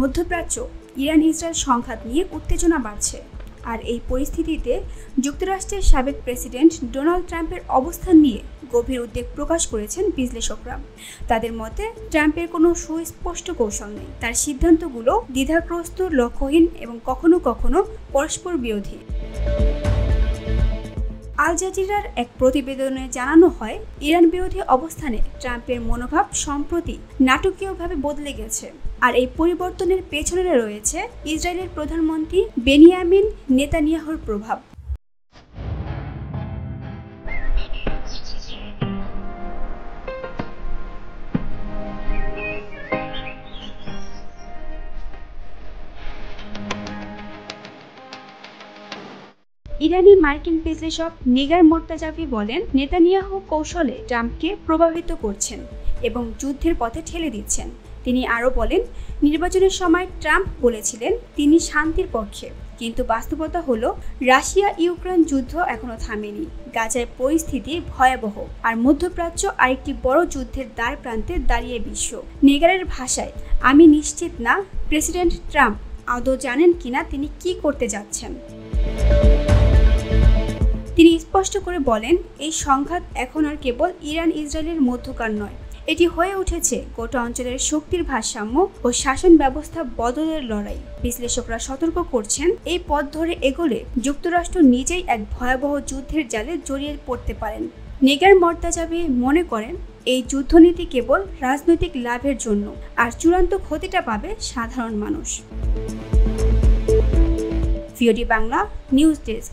মধ্যপ্রাচ্য Iran Israel সংঘাত নিয়ে উত্তেজনা বাড়ছে। আর এই পরিস্থিতিতে যুক্তরাষ্ট্রের সাবেক প্রেসিডেন্ট ডোনাল্ড ট্রাম্পের অবস্থান নিয়ে গভীর উদ্বেগ প্রকাশ করেছেন বিশ্লেষকরা। তাদের মতে ট্রাম্পের কোনো সুস্পষ্ট কৌশল নেই, তার সিদ্ধান্তগুলো দ্বিধাগ্রস্ত, লক্ষ্যহীন এবং কখনো কখনো পরস্পর বিরোধী। আল জাজিরার এক প্রতিবেদনে জানানো হয়, ইরান বিরোধী অবস্থানে ট্রাম্পের মনোভাব সম্প্রতি নাটকীয়ভাবে বদলে গেছে। আর এই পরিবর্তনের পেছনে রয়েছে ইসরায়েলের প্রধানমন্ত্রী বেনিয়ামিন নেতানিয়াহুর প্রভাব। ইরানি মার্কিন বিশ্লেষক নিগার মোর্তাজাভি বলেন, নেতানিয়াহু কৌশলে ট্রাম্পকে প্রভাবিত করছেন এবং যুদ্ধের পথে ঠেলে দিচ্ছেন। তিনি আরও বলেন, নির্বাচনের সময় ট্রাম্প বলেছিলেন তিনি শান্তির পক্ষে, কিন্তু বাস্তবতা হলো রাশিয়া ইউক্রেন যুদ্ধ এখনো থামেনি। গাজায় পরিস্থিতি ভয়াবহ, আর মধ্যপ্রাচ্য আরেকটি বড় যুদ্ধের দ্বার প্রান্তে দাঁড়িয়ে বিশ্ব। নিগারের ভাষায়, আমি নিশ্চিত না প্রেসিডেন্ট ট্রাম্প আদৌ জানেন কিনা তিনি কি করতে যাচ্ছেন। তিনি স্পষ্ট করে বলেন, এই সংঘাত এখন আর কেবল ইরান ইসরায়েলের মধ্যকার নয়, এটি হয়ে উঠেছে গোটা অঞ্চলের শক্তির ভারসাম্য ও শাসন ব্যবস্থা বদলের লড়াই। বিশ্লেষকরা সতর্ক করছেন, এই পথ ধরে এগোলে যুক্তরাষ্ট্র নিজেই এক ভয়াবহ যুদ্ধের জালে জড়িয়ে পড়তে পারেন। নিগার মোর্তাজাভি মনে করেন, এই যুদ্ধনীতি কেবল রাজনৈতিক লাভের জন্য, আর চূড়ান্ত ক্ষতিটা পাবে সাধারণ মানুষ। VOD Bangla news desk.